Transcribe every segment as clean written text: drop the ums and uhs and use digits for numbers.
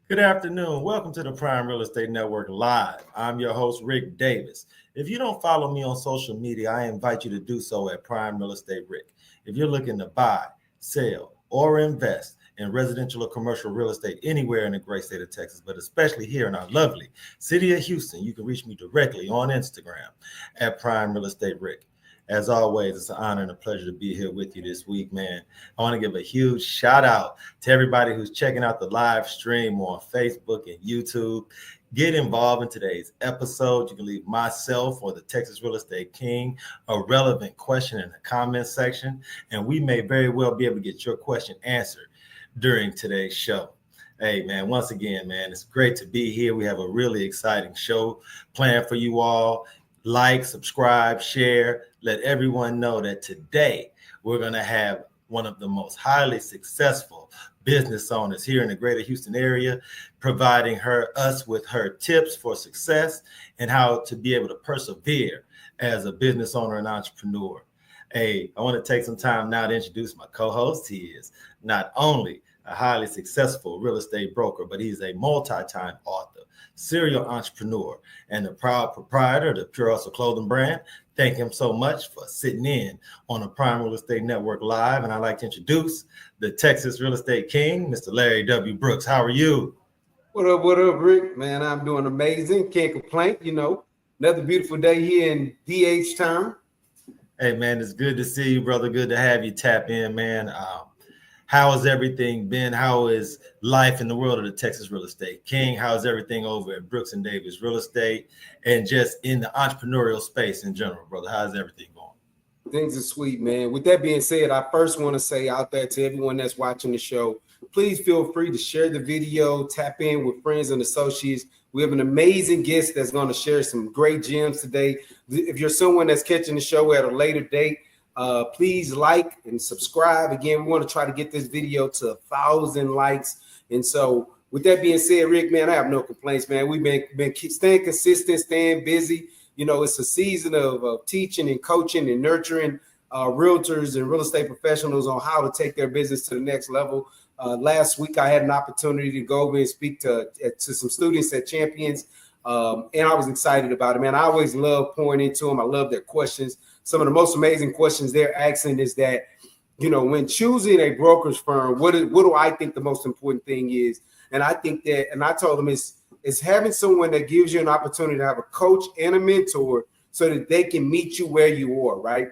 Good afternoon. Welcome to the Prime Real Estate Network Live. I'm your host, Ric Davis. If you don't follow me on social media, I invite you to do so at Prime Real Estate Ric. If you're looking to buy, sell, or invest in residential or commercial real estate anywhere in the great state of Texas, but especially here in our lovely city of Houston, you can reach me directly on Instagram at Prime Real Estate Ric. As always, it's an honor and a pleasure to be here with you this week, man. I want to give a huge shout out to everybody who's checking out the live stream on Facebook and YouTube. Get involved in today's episode. You can leave myself or the Texas Real Estate King a relevant question in the comment section, and we may very well be able to get your question answered during today's show. Hey, man, once again, man, it's great to be here. We have a really exciting show planned for you all. Like, subscribe, share. Let everyone know that today we're going to have one of the most highly successful business owners here in the greater Houston area, providing us with her tips for success and how to be able to persevere as a business owner and entrepreneur. Hey, I want to take some time now to introduce my co-host. He is not only a highly successful real estate broker, but he's a multi-time author, serial entrepreneur, and the proud proprietor of the Pure Hustle clothing brand. Thank him so much for sitting in on the Prime Real Estate Network Live. And I'd like to introduce the Texas Real Estate King, Mr. Larry W. Brooks. How are you? What up, Rick? Man, I'm doing amazing. Can't complain. Another beautiful day here in DH Town. Hey, man, it's good to see you, brother. Good to have you tap in, man. How has everything been? How is life in the world of the Texas Real Estate King? How is everything over at Brooks and Davis Real Estate and just in the entrepreneurial space in general, brother? How's everything going? Things are sweet, man. With that being said, I first want to say out there to everyone that's watching the show, please feel free to share the video, tap in with friends and associates. We have an amazing guest that's going to share some great gems today. If you're someone that's catching the show at a later date, please like and subscribe. Again, we want to try to get this video to 1,000 likes. And so with that being said, Rick, man, I have no complaints, man. We've been staying consistent, staying busy. It's a season of teaching and coaching and nurturing realtors and real estate professionals on how to take their business to the next level. Last week, I had an opportunity to go over and speak to some students at Champions. And I was excited about it, man. I always love pouring into them. I love their questions. Some of the most amazing questions they're asking is that, when choosing a brokerage firm, what do I think the most important thing is? And I think that, and I told them it's having someone that gives you an opportunity to have a coach and a mentor so that they can meet you where you are, right?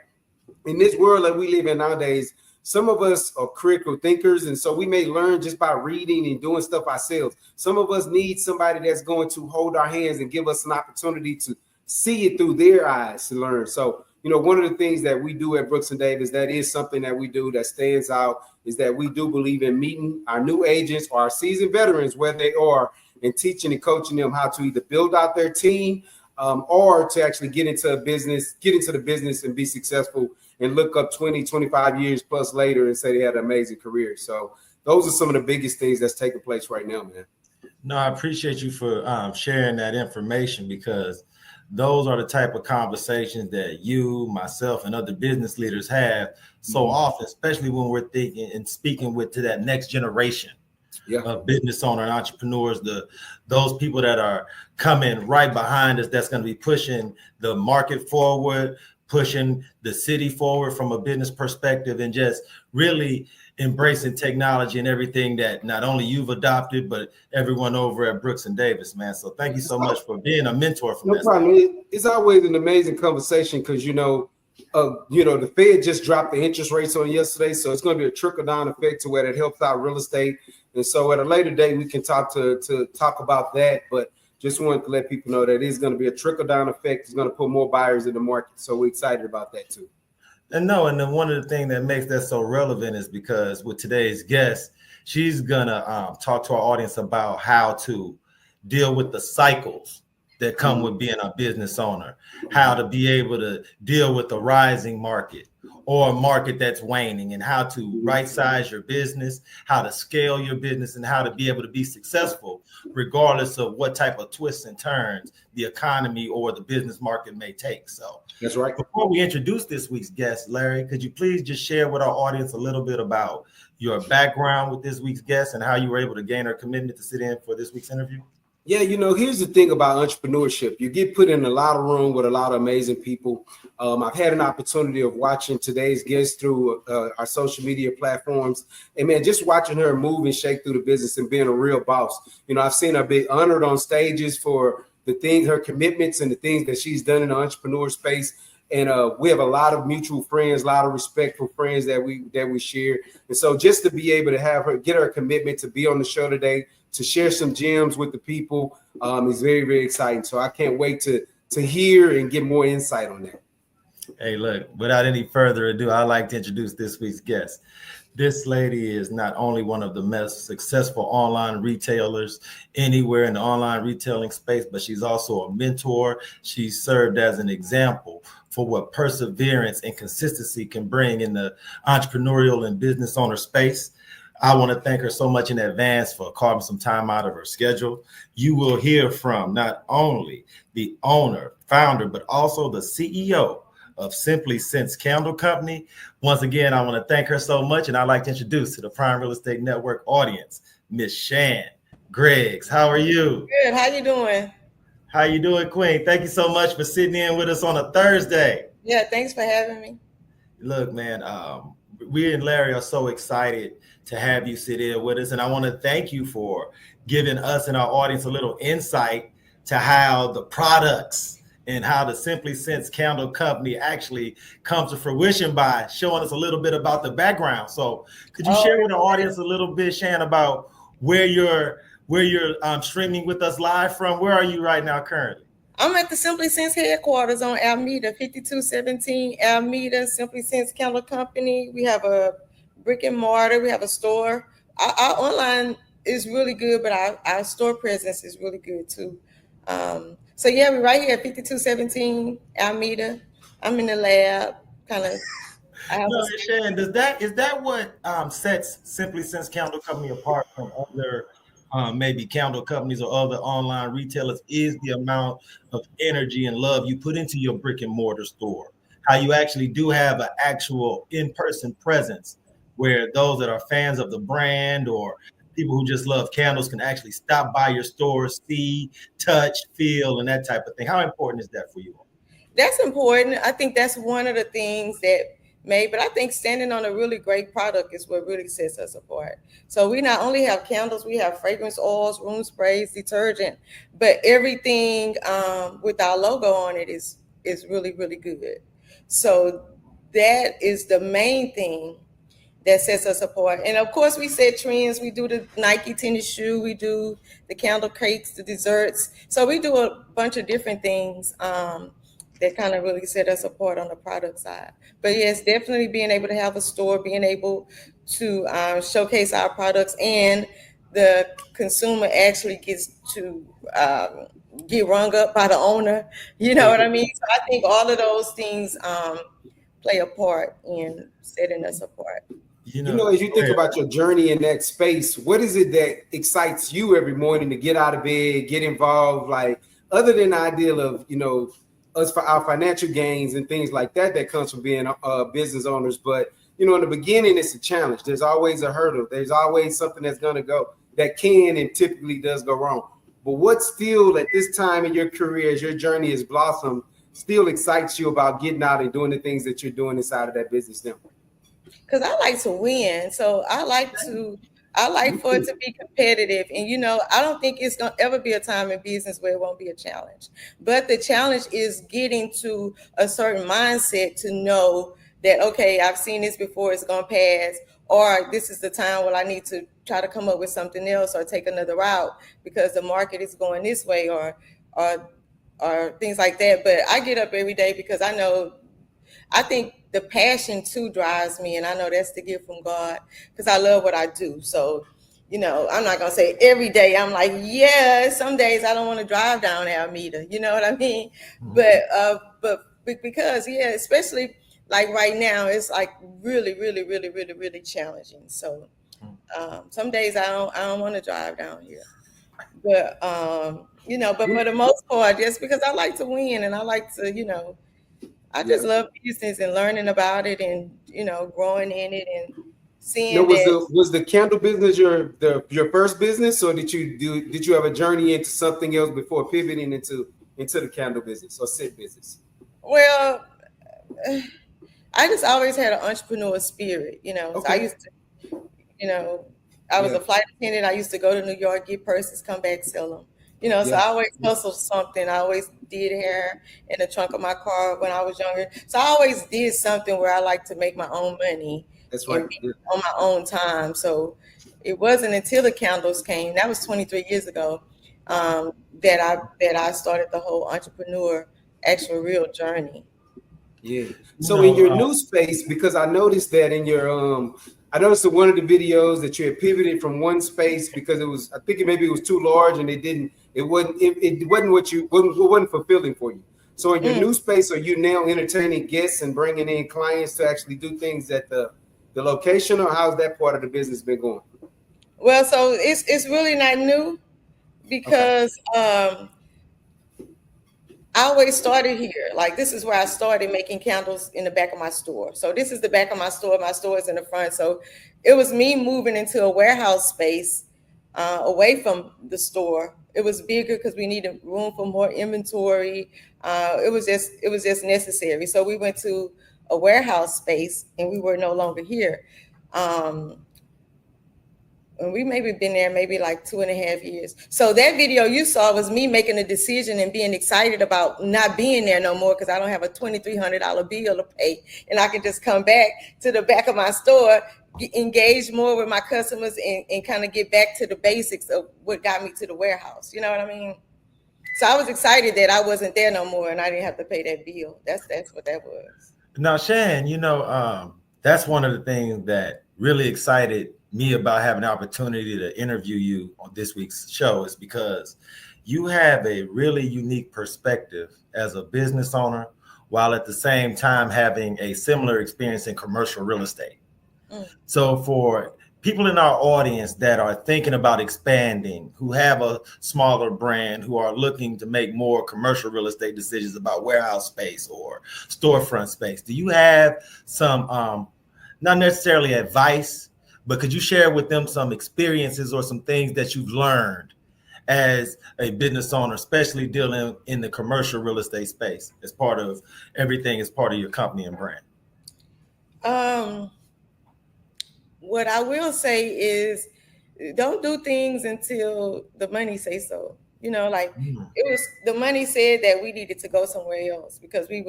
In this world that we live in nowadays, some of us are critical thinkers, and so we may learn just by reading and doing stuff ourselves. Some of us need somebody that's going to hold our hands and give us an opportunity to see it through their eyes to learn. So, one of the things that we do at Brooks and Davis, that is something that we do that stands out, is that we do believe in meeting our new agents or our seasoned veterans where they are and teaching and coaching them how to either build out their team or to actually get into the business and be successful and look up 20, 25 years plus later and say they had an amazing career. So those are some of the biggest things that's taking place right now, man. No, I appreciate you for sharing that information, because those are the type of conversations that you, myself, and other business leaders have so often, especially when we're thinking and speaking to that next generation of business owner and entrepreneurs, those people that are coming right behind us, that's going to be pushing the market forward, pushing the city forward from a business perspective, and just really embracing technology and everything that not only you've adopted, but everyone over at Brooks and Davis, man. So thank you so much for being a mentor from no problem. It's always an amazing conversation because, the Fed just dropped the interest rates on yesterday. So it's going to be a trickle down effect to where it helps out real estate. And so at a later date, we can talk about that. But just wanted to let people know that it's going to be a trickle down effect. It's going to put more buyers in the market. So we're excited about that too. And then one of the things that makes that so relevant is because with today's guest, she's going to talk to our audience about how to deal with the cycles that come with being a business owner, how to be able to deal with the rising market or a market that's waning, and how to right size your business, how to scale your business, and how to be able to be successful regardless of what type of twists and turns the economy or the business market may take. So that's right. Before we introduce this week's guest, Larry, could you please just share with our audience a little bit about your background with this week's guest and how you were able to gain her commitment to sit in for this week's interview? Yeah, here's the thing about entrepreneurship. You get put in a lot of room with a lot of amazing people. I've had an opportunity of watching today's guest through our social media platforms. And man, just watching her move and shake through the business and being a real boss. I've seen her be honored on stages for the things, her commitments and the things that she's done in the entrepreneur space. And we have a lot of mutual friends, a lot of respectful friends that we share. And so just to be able to have her, get her commitment to be on the show today, to share some gems with the people is very, very exciting. So I can't wait to hear and get more insight on that. Hey, look, without any further ado, I'd like to introduce this week's guest. This lady is not only one of the most successful online retailers anywhere in the online retailing space, but she's also a mentor. She served as an example for what perseverance and consistency can bring in the entrepreneurial and business owner space. I want to thank her so much in advance for carving some time out of her schedule. You will hear from not only the owner, founder, but also the CEO of Simply Sense Candle Company. Once again, I want to thank her so much, and I'd like to introduce to the Prime Real Estate Network audience, Miss Shan Griggs. How are you? Good. How you doing? How you doing, Queen? Thank you so much for sitting in with us on a Thursday. Yeah, thanks for having me. Look, man, we and Larry are so excited to have you sit in with us, and I want to thank you for giving us and our audience a little insight to how the products and how the Simply Sense Candle Company actually comes to fruition by showing us a little bit about the background. So could you share with the audience a little bit, Shan, about where you're streaming with us live from? Where are you right now currently? I'm at the Simply Sense headquarters on Alameda, 5217 Alameda, Simply Sense Candle Company. We have a brick and mortar. We have a store. Our online is really good, but our store presence is really good too. So yeah, we're right here at 5217 Alameda. I'm in the lab, kind of. No, Shan, is that what sets Simply Sense Candle Company apart from other maybe candle companies or other online retailers? Is the amount of energy and love you put into your brick and mortar store? How you actually do have an actual in-person presence where those that are fans of the brand or people who just love candles can actually stop by your store, see, touch, feel, and that type of thing. How important is that for you? That's important. I think that's one of the things that but I think standing on a really great product is what really sets us apart. So we not only have candles, we have fragrance oils, room sprays, detergent, but everything with our logo on it is really, really good. So that is the main thing that sets us apart. And of course, we set trends. We do the Nike tennis shoe. We do the candle cakes, the desserts. So we do a bunch of different things that kind of really set us apart on the product side. But yes, definitely being able to have a store, being able to showcase our products, and the consumer actually gets to get rung up by the owner. You know what I mean? So I think all of those things play a part in setting us apart. As you think about your journey in that space, what is it that excites you every morning to get out of bed, get involved? Like, other than the ideal of, us for our financial gains and things like that comes from being business owners. But, in the beginning, it's a challenge. There's always a hurdle. There's always something that's going to go that can and typically does go wrong. But what still at this time in your career, as your journey has blossomed, still excites you about getting out and doing the things that you're doing inside of that business now? Because I like to win. So I like for it to be competitive. And, I don't think it's going to ever be a time in business where it won't be a challenge. But the challenge is getting to a certain mindset to know that, okay, I've seen this before, it's going to pass, or this is the time when I need to try to come up with something else or take another route because the market is going this way or things like that. But I get up every day because I think the passion too drives me, and I know that's the gift from God because I love what I do. So, I'm not gonna say every day I'm like, yeah. Some days I don't want to drive down Alameda, you know what I mean? But because especially like right now, it's like really, really, really, really, really challenging. So, some days I don't want to drive down here, but but for the most part, just because I like to win and I like to, I just love business and learning about it and, growing in it. And seeing No, that. was the candle business your first business, or did you have a journey into something else before pivoting into the candle business or scent business? Well, I just always had an entrepreneur spirit, you know. So I Okay. used to, you know, I was Yeah. a flight attendant. I used to go to New York, get purses, come back, sell them. You know, so Yeah. I always hustled something. I always did hair in the trunk of my car when I was younger. So I always did something where I like to make my own money That's right. and be Yeah. on my own time. So it wasn't until the candles came, that was 23 years ago, that I started the whole entrepreneur actual real journey. Yeah. You So in know, your new space, because I noticed that in your I noticed in one of the videos that you had pivoted from one space because I think maybe it was too large and it wasn't what it wasn't fulfilling for you. So in your Mm. new space, are you now entertaining guests and bringing in clients to actually do things at the location, or how's that part of the business been going? Well, so it's really not new Okay. because I always started here. Like this is where I started making candles in the back of my store. So this is the back of my store. My store is in the front. So it was me moving into a warehouse space away from the store. It was bigger because we needed room for more inventory. It was just necessary. So we went to a warehouse space and we were no longer here. Um, and we maybe been there maybe like 2.5 years. So that video you saw was me making a decision and being excited about not being there no more because I don't have a $2,300 bill to pay, and I can just come back to the back of my store, engage more with my customers, and kind of get back to the basics of what got me to the warehouse. You know what I mean? So I was excited that I wasn't there no more and I didn't have to pay that bill. That's what that was. now, Shan, that's one of the things that really excited me about having the opportunity to interview you on this week's show is because you have a really unique perspective as a business owner, while at the same time having a similar experience in commercial real estate. Mm. So for people in our audience that are thinking about expanding, who have a smaller brand, who are looking to make more commercial real estate decisions about warehouse space or storefront space, do you have some, not necessarily advice, but could you share with them some experiences or some things that you've learned as a business owner, especially dealing in the commercial real estate space as part of everything as part of your company and brand? What I will say is don't do things until the money say so. You know, like it was the money said that we needed to go somewhere else because we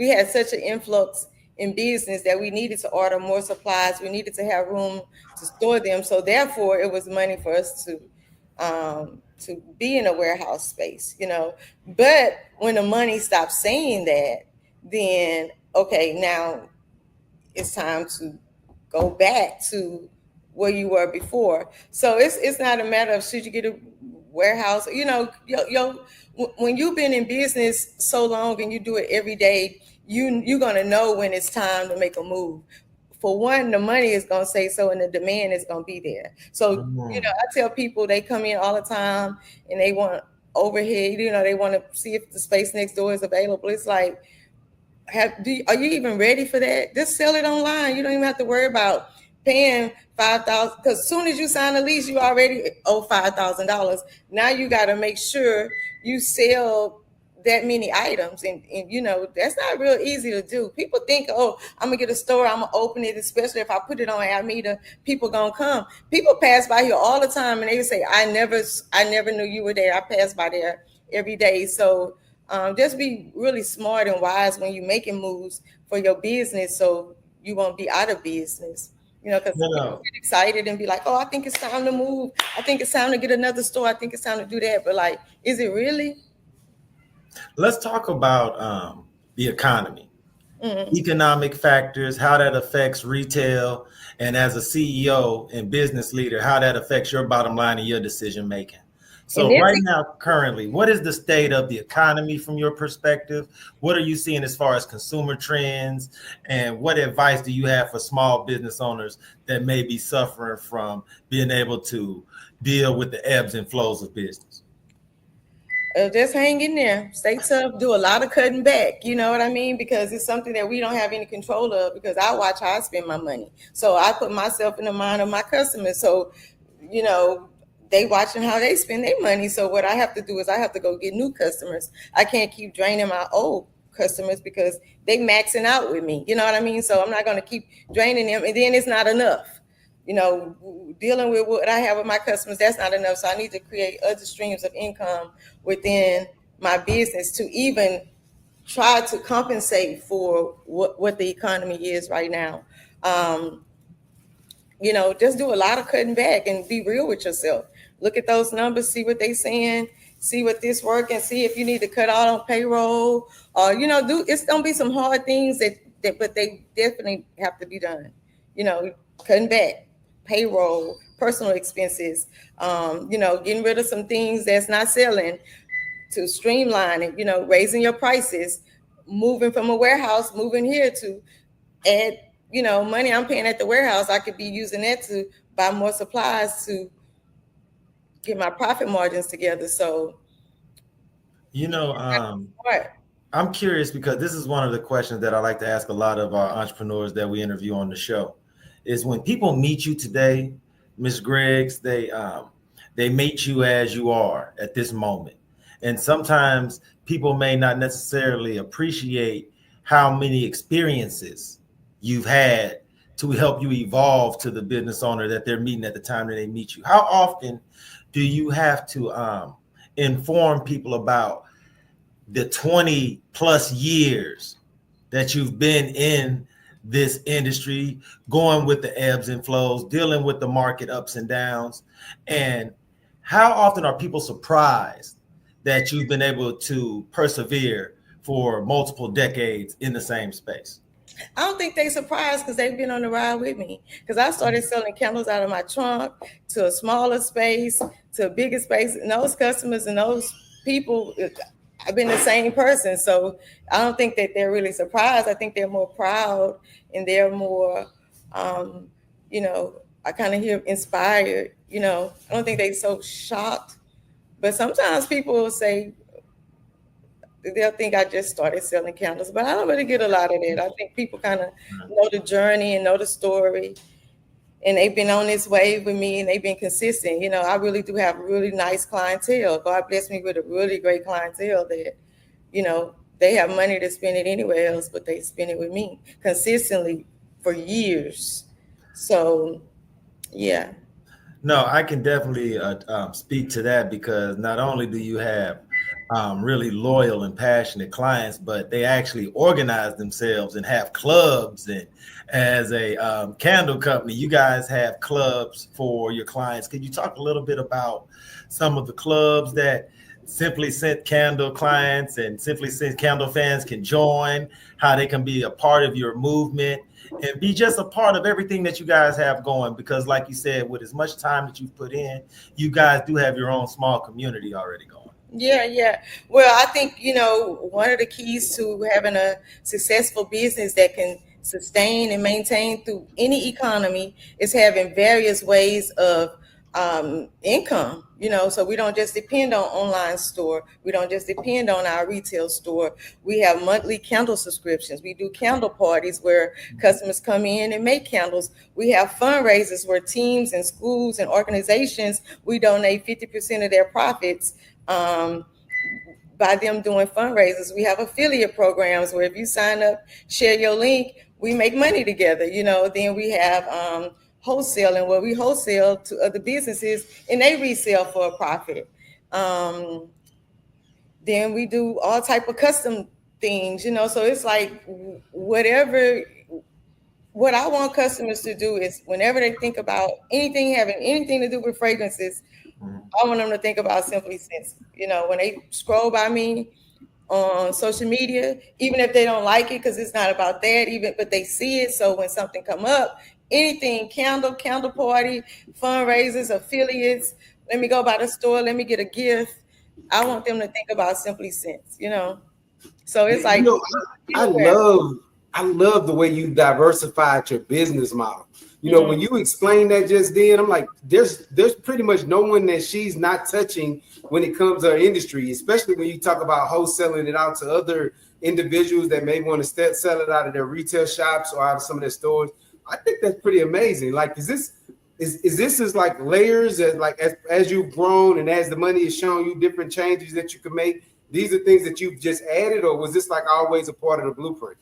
had such an influx in business that we needed to order more supplies. We needed to have room to store them. So therefore it was money for us to be in a warehouse space, you know. But when the money stopped saying that, then okay, now it's time to go back to where you were before. So it's not a matter of should you get a warehouse. You know, when you've been in business so long and you do it every day, you're gonna know when it's time to make a move. For one, the money is gonna say so, and the demand is gonna be there. So you know, I tell people they come in all the time and they want overhead. You know, they want to see if the space next door is available. It's like, are you even ready for that? Just sell it online. You don't even have to worry about paying $5,000, because as soon as you sign a lease, you already owe $5,000. Now you got to make sure you sell that many items, and you know that's not real easy to do. People think, oh, I'm gonna get a store, I'm gonna open it, especially if I put it on Alameda, people gonna come. People pass by here all the time and they say, I never knew you were there. I pass by there every day. So just be really smart and wise when you're making moves for your business, so you won't be out of business. You know, because people get excited and be like, "Oh, I think it's time to move. I think it's time to get another store. I think it's time to do that." But like, is it really? Let's talk about the economy, economic factors, how that affects retail, and as a CEO and business leader, how that affects your bottom line and your decision making. And So then right now, currently, what is the state of the economy from your perspective? What are you seeing as far as consumer trends? And what advice do you have for small business owners that may be suffering from being able to deal with the ebbs and flows of business? Just hang in there, stay tough, do a lot of cutting back. You know what I mean? Because it's something that we don't have any control of. Because I watch how I spend my money, so I put myself in the mind of my customers. So, you know, they watching how they spend their money. So what I have to do is I have to go get new customers. I can't keep draining my old customers because they maxing out with me. You know what I mean? So I'm not going to keep draining them, and then it's not enough. You know, dealing with what I have with my customers, that's not enough. So I need to create other streams of income within my business to even try to compensate for what the economy is right now. You know, just do a lot of cutting back and be real with yourself. Look at those numbers, see what they saying, see what this work, and see if you need to cut out on payroll, or you know, it's gonna be some hard things that but they definitely have to be done. You know, cutting back payroll, personal expenses, you know, getting rid of some things that's not selling to streamline it, you know, raising your prices, moving from a warehouse, moving here to add, you know, money I'm paying at the warehouse. I could be using that to buy more supplies to get my profit margins together. So, You know, what? I'm curious because this is one of the questions that I like to ask a lot of our entrepreneurs that we interview on the show. Is when people meet you today, Ms. Griggs, they meet you as you are at this moment. And sometimes people may not necessarily appreciate how many experiences you've had to help you evolve to the business owner that they're meeting at the time that they meet you. How often do you have to inform people about the 20 plus years that you've been in this industry, going with the ebbs and flows, dealing with the market ups and downs? And how often are people surprised that you've been able to persevere for multiple decades in the same space? I don't think they surprised because they've been on the ride with me. Because I started selling candles out of my trunk to a smaller space, to a bigger space, and those customers and those people, I've been the same person. So I don't think that they're really surprised. I think they're more proud and they're more, you know, I kind of hear inspired. You know, I don't think they're so shocked. But sometimes people will say, they'll think I just started selling candles, but I don't really get a lot of that. I think people kind of know the journey and know the story, and they've been on this wave with me and they've been consistent. You know, I really do have really nice clientele. God bless me with a really great clientele that, you know, they have money to spend it anywhere else, but they spend it with me consistently for years. So, yeah. No, I can definitely speak to that because not only do you have really loyal and passionate clients, but they actually organize themselves and have clubs. And as a candle company, you guys have clubs for your clients. Could you talk a little bit about some of the clubs that Simply Scent Candle clients and Simply Scent Candle fans can join, how they can be a part of your movement and be just a part of everything that you guys have going? Because like you said, with as much time that you've put in, you guys do have your own small community already going. Yeah. Well, I think, you know, one of the keys to having a successful business that can sustain and maintain through any economy is having various ways of income, you know, so we don't just depend on online store. We don't just depend on our retail store. We have monthly candle subscriptions. We do candle parties where customers come in and make candles. We have fundraisers where teams and schools and organizations, we donate 50% of their profits by them doing fundraisers. We have affiliate programs where if you sign up, share your link, we make money together. You know, then we have wholesaling where we wholesale to other businesses and they resell for a profit. Then we do all type of custom things, you know, so it's like whatever. What I want customers to do is whenever they think about anything having anything to do with fragrances, I want them to think about Simply Sense. You know, when they scroll by me on social media, even if they don't like it, because it's not about that, but they see it. So when something come up, anything, candle party, fundraisers, affiliates, let me go by the store, let me get a gift. I want them to think about Simply Sense, you know. So it's like, you know, I love I love the way you diversified your business model. You know, when you explained that just then, I'm like, there's pretty much no one that she's not touching when it comes to her industry, especially when you talk about wholesaling it out to other individuals that may want to sell it out of their retail shops or out of some of their stores. I think that's pretty amazing. Like, is this like layers as like as you've grown and as the money is showing you different changes that you can make? These are things that you've just added, or was this like always a part of the blueprint?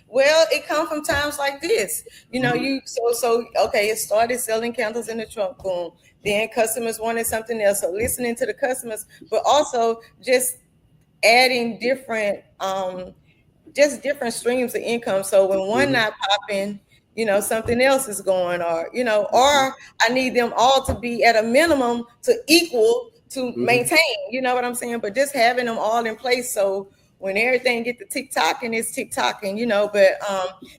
Well, it comes from times like this. You know, okay, it started selling candles in the trunk, boom. Then customers wanted something else. So listening to the customers, but also just adding different streams of income. So when one not popping, you know, something else is going, or I need them all to be at a minimum to equal to maintain, you know what I'm saying? But just having them all in place, so when everything get to tick-tocking, it's tick-tocking, you know, but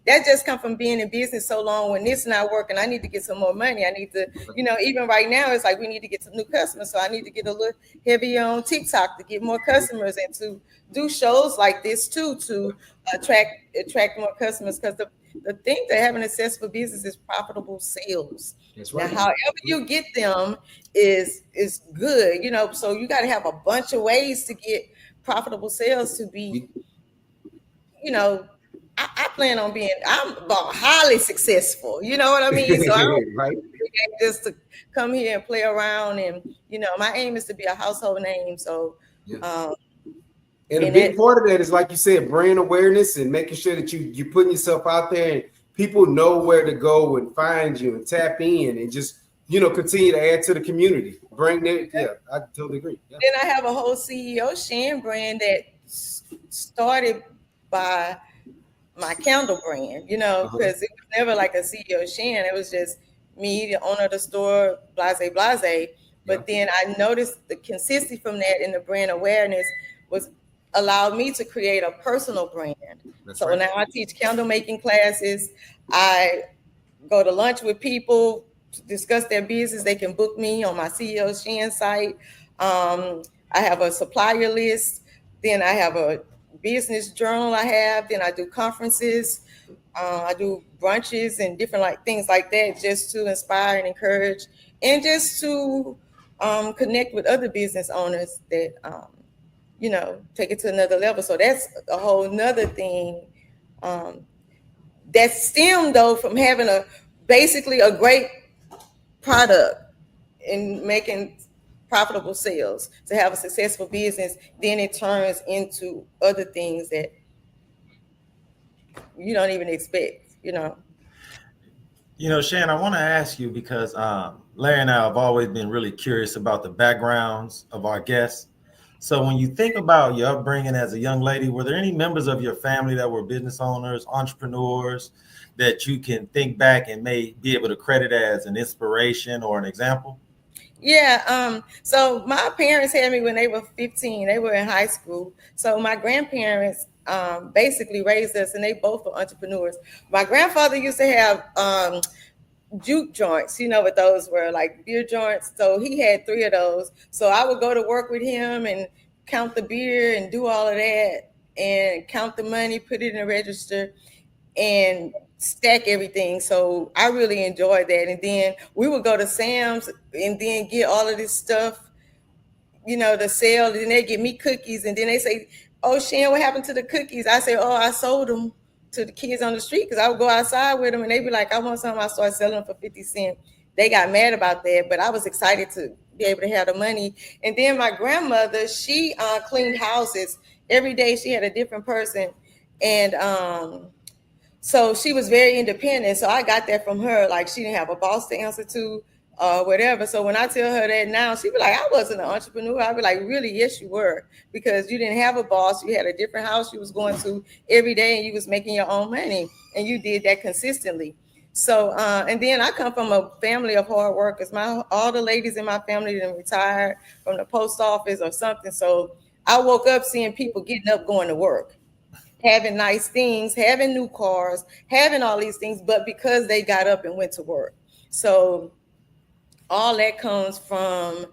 that just come from being in business so long. When this not working, I need to get some more money. I need to, you know, even right now, it's like we need to get some new customers. So I need to get a little heavier on TikTok to get more customers and to do shows like this too, to attract more customers. Because the thing to having a successful business is profitable sales. That's right. Now, however you get them is good, you know, so you got to have a bunch of ways to get profitable sales to be, you know, I plan on I'm highly successful, you know what I mean? So I don't right. just to come here and play around, and you know, my aim is to be a household name. So and a big part of that is, like you said, brand awareness and making sure that you're putting yourself out there and people know where to go and find you and tap in and just, you know, continue to add to the community. Bring that, I totally agree. Yeah. Then I have a whole CEO Shan brand that started by my candle brand, you know, because it was never like a CEO Shan. It was just me, the owner of the store, blase. But then I noticed the consistency from that and the brand awareness allowed me to create a personal brand. That's so now I teach candle making classes. I go to lunch with people to discuss their business. They can book me on my CEO Shan site. I have a supplier list. Then I have a business journal then I do conferences. I do brunches and different things like that, just to inspire and encourage, and just to connect with other business owners that, you know, take it to another level. So that's a whole nother thing that stemmed though from having basically a great product and making profitable sales. To have a successful business, then it turns into other things that you don't even expect, you know. You know, Shan, I want to ask you, because Larry and I have always been really curious about the backgrounds of our guests. So when you think about your upbringing as a young lady, were there any members of your family that were business owners, entrepreneurs, that you can think back and may be able to credit as an inspiration or an example? Yeah. So my parents had me when they were 15. They were in high school. So my grandparents basically raised us, and they both were entrepreneurs. My grandfather used to have juke joints, you know what those were, like beer joints. So he had 3 of those. So I would go to work with him and count the beer and do all of that and count the money, put it in a register and stack everything. So I really enjoyed that. And then we would go to Sam's and then get all of this stuff, you know, to sell. And then they give me cookies, and then they say, "Oh, Shan, what happened to the cookies?" I say, "Oh, I sold them to the kids on the street," because I would go outside with them and they'd be like, "I want some." I started selling them for 50 cents. They got mad about that, but I was excited to be able to have the money. And then my grandmother, she cleaned houses every day. She had a different person. And so she was very independent. So I got that from her. Like, she didn't have a boss to answer to, whatever. So when I tell her that now, she'd be like, "I wasn't an entrepreneur." I'd be like, "Really? Yes, you were, because you didn't have a boss. You had a different house you was going to every day, and you was making your own money, and you did that consistently." So, and then I come from a family of hard workers. All the ladies in my family then retired from the post office or something. So I woke up seeing people getting up, going to work, having nice things, having new cars, having all these things, but because they got up and went to work. So all that comes from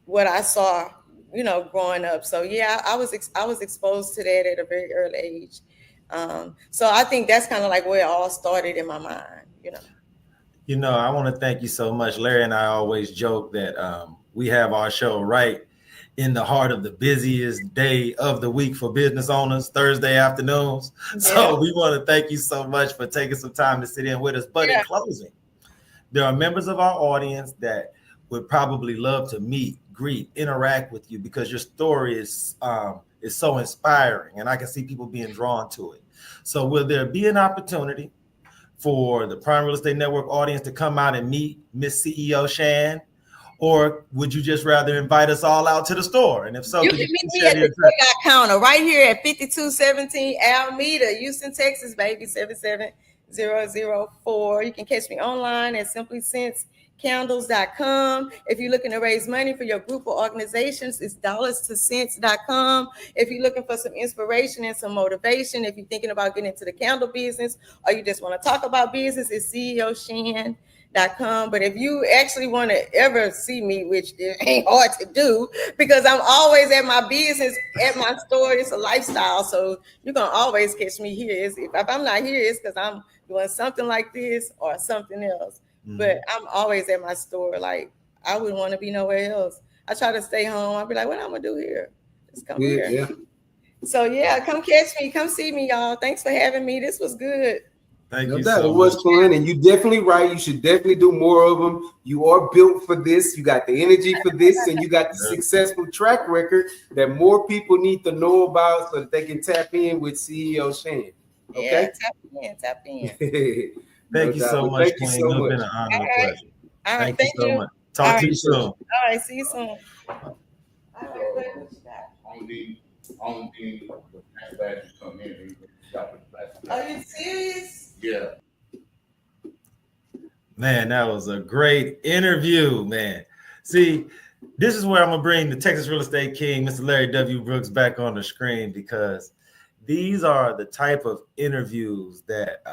what I saw, you know, growing up. So yeah, I was exposed to that at a very early age. So I think that's kind of like where it all started in my mind, You know, I want to thank you so much. Larry and I always joke that we have our show right in the heart of the busiest day of the week for business owners, Thursday afternoons. Yeah. So we want to thank you so much for taking some time to sit in with us. But in closing, there are members of our audience that would probably love to meet, greet, interact with you because your story is so inspiring, and I can see people being drawn to it. So will there be an opportunity for the Prime Real Estate Network audience to come out and meet Miss CEO Shan? Or would you just rather invite us all out to the store? And if so, you can meet me at the checkout counter right here at 5217 Alameda, Houston, Texas, baby, 77004. You can catch me online at simplysensecandles.com. If you're looking to raise money for your group or organizations, it's dollarstocents.com. If you're looking for some inspiration and some motivation, if you're thinking about getting into the candle business or you just want to talk about business, it's CEOShan.com. But if you actually want to ever see me, which it ain't hard to do because I'm always at my business, at my store, it's a lifestyle. So you're going to always catch me here. If I'm not here, it's because I'm doing something like this or something else. Mm-hmm. But I'm always at my store. Like, I wouldn't want to be nowhere else. I try to stay home. I'll be like, what I'm going to do here? Just come here. Yeah. So, come catch me. Come see me, y'all. Thanks for having me. This was good. Thank you so much. It was fun, and you're definitely right. You should definitely do more of them. You are built for this. You got the energy for this, and you got the successful track record that more people need to know about so that they can tap in with CEO Shan. Okay? Yeah, tap in. Thank you so much, Queen. It's been an honor and a pleasure. All right, thank you so much. Talk to you soon. All right, see you soon. Only thing that you come in. Are you serious? Yeah. Man, that was a great interview, man. See, this is where I'm going to bring the Texas Real Estate King, Mr. Larry W. Brooks, back on the screen because these are the type of interviews that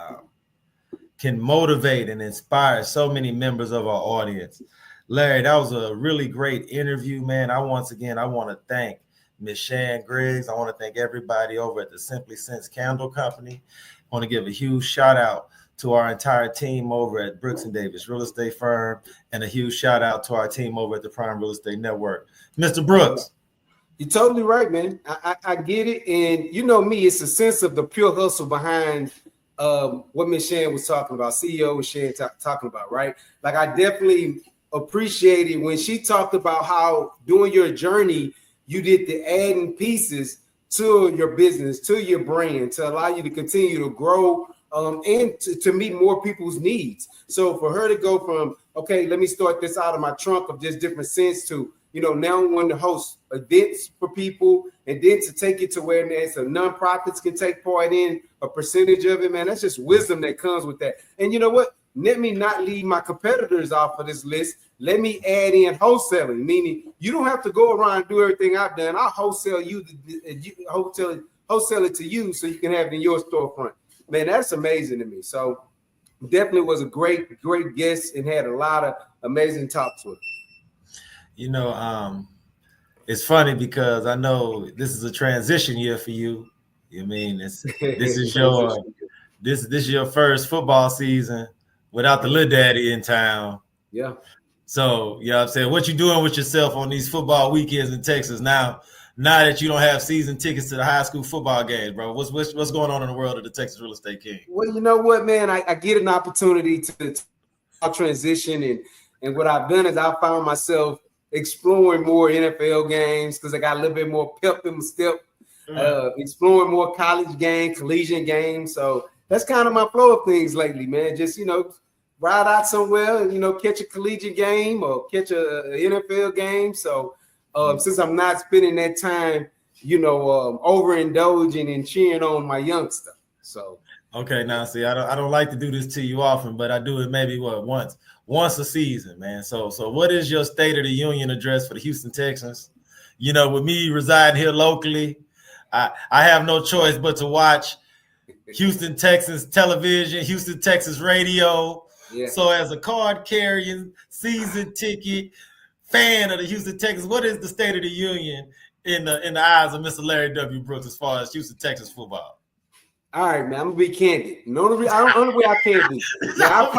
can motivate and inspire so many members of our audience. Larry, that was a really great interview, man. I want to thank Ms. Shan Griggs. I want to thank everybody over at the Simply Sense Candle Company. I want to give a huge shout out to our entire team over at Brooks & Davis Real Estate Firm and a huge shout out to our team over at the Prime Real Estate Network. Mr. Brooks. You're totally right, man. I get it. And you know me, it's a sense of the pure hustle behind what Ms. Shan was talking about, CEO Shan talking about, right? Like I definitely appreciated when she talked about how during your journey, you did the adding pieces to your business, to your brand, to allow you to continue to grow and to meet more people's needs. So for her to go from, okay, let me start this out of my trunk of just different scents to, now I want to host events for people and then to take it to where so nonprofits can take part in a percentage of it, man. That's just wisdom that comes with that. And you know what? Let me not leave my competitors off of this list. Let me add in wholesaling, meaning you don't have to go around and do everything I've done. I'll wholesale wholesale it to you so you can have it in your storefront. Man, that's amazing to me. So definitely was a great guest and had a lot of amazing talks with him. It's funny because I know this is a transition year for you. You mean this is your first football season without the little daddy in town. Yeah. So, you know what I'm saying? What you doing with yourself on these football weekends in Texas now that you don't have season tickets to the high school football games, bro? What's going on in the world of the Texas Real Estate King? Well, you know what, man? I get an opportunity to transition, and what I've done is I found myself exploring more NFL games because I got a little bit more pep in my step, exploring more college games, collegiate games. So that's kind of my flow of things lately, man. Just, ride out somewhere and, catch a collegiate game or catch a NFL game. So since I'm not spending that time, overindulging and cheering on my youngster. So. Okay, now see, I don't like to do this to you often, but I do it maybe once a season, man. So what is your State of the Union address for the Houston Texans? With me residing here locally, I have no choice but to watch Houston Texans television, Houston Texas radio. Yeah. So as a card carrying season ticket fan of the Houston Texans, what is the State of the Union in the eyes of Mr. Larry W. Brooks as far as Houston Texas football? All right, man. I'm gonna be candid. The only way I can be. Now,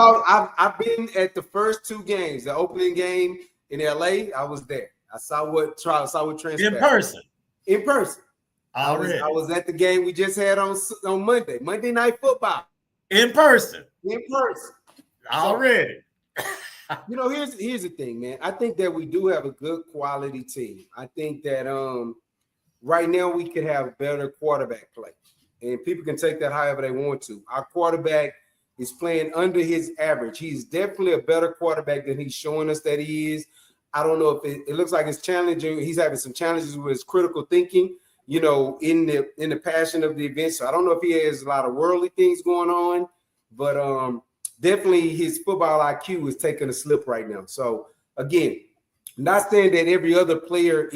I've been at the first two games. The opening game in LA, I was there. I saw what transpired in person. I was at the game we just had on Monday Night Football. In person. Already. So, here's the thing, man. I think that we do have a good quality team. I think that right now we could have better quarterback play. And people can take that however they want to. Our quarterback is playing under his average. He's definitely a better quarterback than he's showing us that he is. I don't know if it looks like it's challenging. He's having some challenges with his critical thinking, in the passion of the event. So I don't know if he has a lot of worldly things going on, but definitely his football IQ is taking a slip right now. So again, not saying that every other player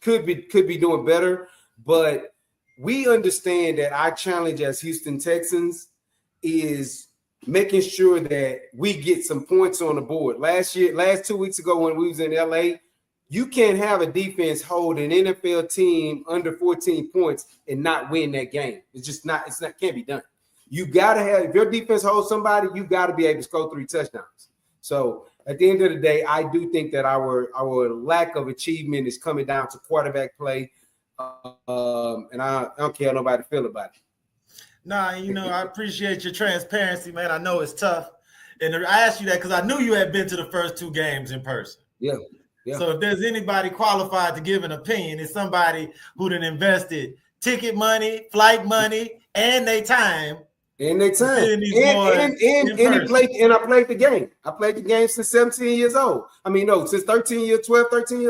could be doing better, but we understand that our challenge as Houston Texans is making sure that we get some points on the board. Last 2 weeks ago when we was in LA, you can't have a defense hold an NFL team under 14 points and not win that game. Can't be done. You gotta have, if your defense holds somebody, you gotta be able to score 3 touchdowns. So at the end of the day, I do think that our lack of achievement is coming down to quarterback play. And I don't care how nobody feel about it. Nah, I appreciate your transparency, man. I know it's tough. And I asked you that because I knew you had been to the first 2 games in person. Yeah. So if there's anybody qualified to give an opinion, it's somebody who done invested ticket money, flight money, and their time. And I played the game. I played the game since 17 years old. Since 13 years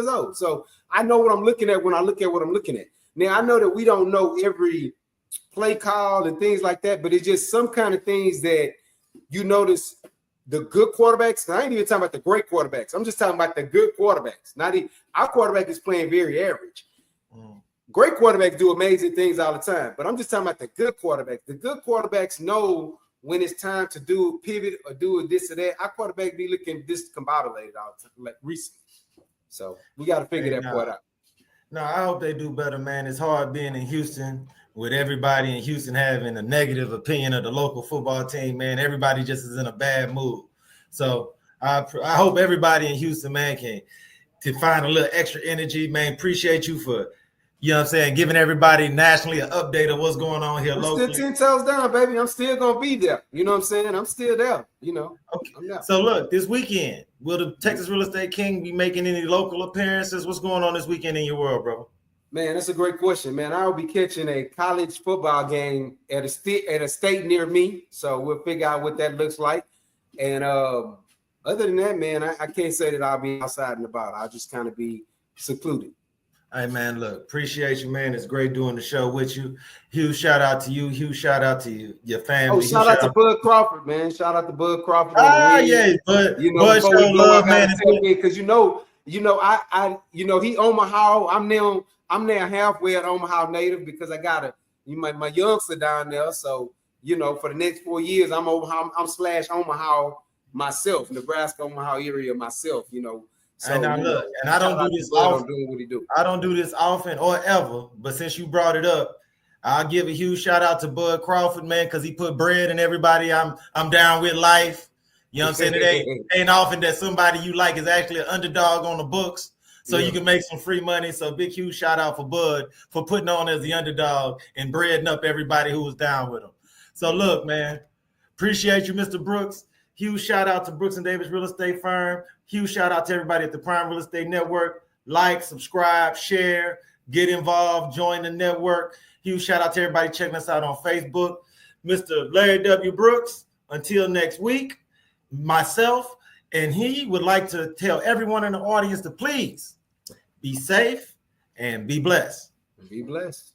old. So I know what I'm looking at when I look at what I'm looking at. Now I know that we don't know every play call and things like that, but it's just some kind of things that you notice. The good quarterbacks, I ain't even talking about the great quarterbacks. I'm just talking about the good quarterbacks. Our quarterback is playing very average. Great quarterbacks do amazing things all the time, but I'm just talking about the good quarterbacks. The good quarterbacks know when it's time to do a pivot or do this or that. Our quarterback be looking discombobulated all the time, like recently. So we got to figure that part out. No, I hope they do better, man. It's hard being in Houston with everybody in Houston having a negative opinion of the local football team, man. Everybody just is in a bad mood. So I hope everybody in Houston, man, can find a little extra energy, man. Appreciate you for, giving everybody nationally an update of what's going on here locally. Still 10 toes down, baby. I'm still going to be there. You know what I'm saying? I'm still there, Okay. So look, this weekend, will the Texas Real Estate King be making any local appearances? What's going on this weekend in your world, bro? Man, that's a great question, man. I'll be catching a college football game at a state near me, so we'll figure out what that looks like. And other than that, man, I can't say that I'll be outside and about. I'll just kind of be secluded. Hey, man, look, appreciate you, man. It's great doing the show with you. Huge shout out to you. Huge shout out to your family. Oh, shout out to Bud Crawford, man. Shout out to Bud Crawford. Yeah, Bud show love, man. Because he Omaha. I'm now halfway at Omaha native because I got my youngster down there. So, for the next 4 years, I'm /Omaha myself, Nebraska, Omaha area myself, So, and now look, and I don't do this often. I don't do this often or ever, but since you brought it up, I'll give a huge shout out to Bud Crawford, man, because he put bread in everybody I'm down with life. You know what I'm saying? It ain't often that somebody you like is actually an underdog on the books. So you can make some free money. So big, huge shout out for Bud for putting on as the underdog and breading up everybody who was down with him. So look, man, appreciate you, Mr. Brooks. Huge shout out to Brooks & Davis Real Estate Firm. Huge shout out to everybody at the Prime Real Estate Network. Like, subscribe, share, get involved, join the network. Huge shout out to everybody checking us out on Facebook. Mr. Larry W. Brooks, until next week, myself, and he would like to tell everyone in the audience to please be safe and be blessed. Be blessed.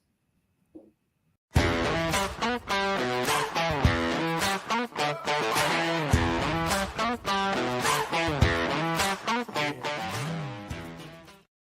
Thank you.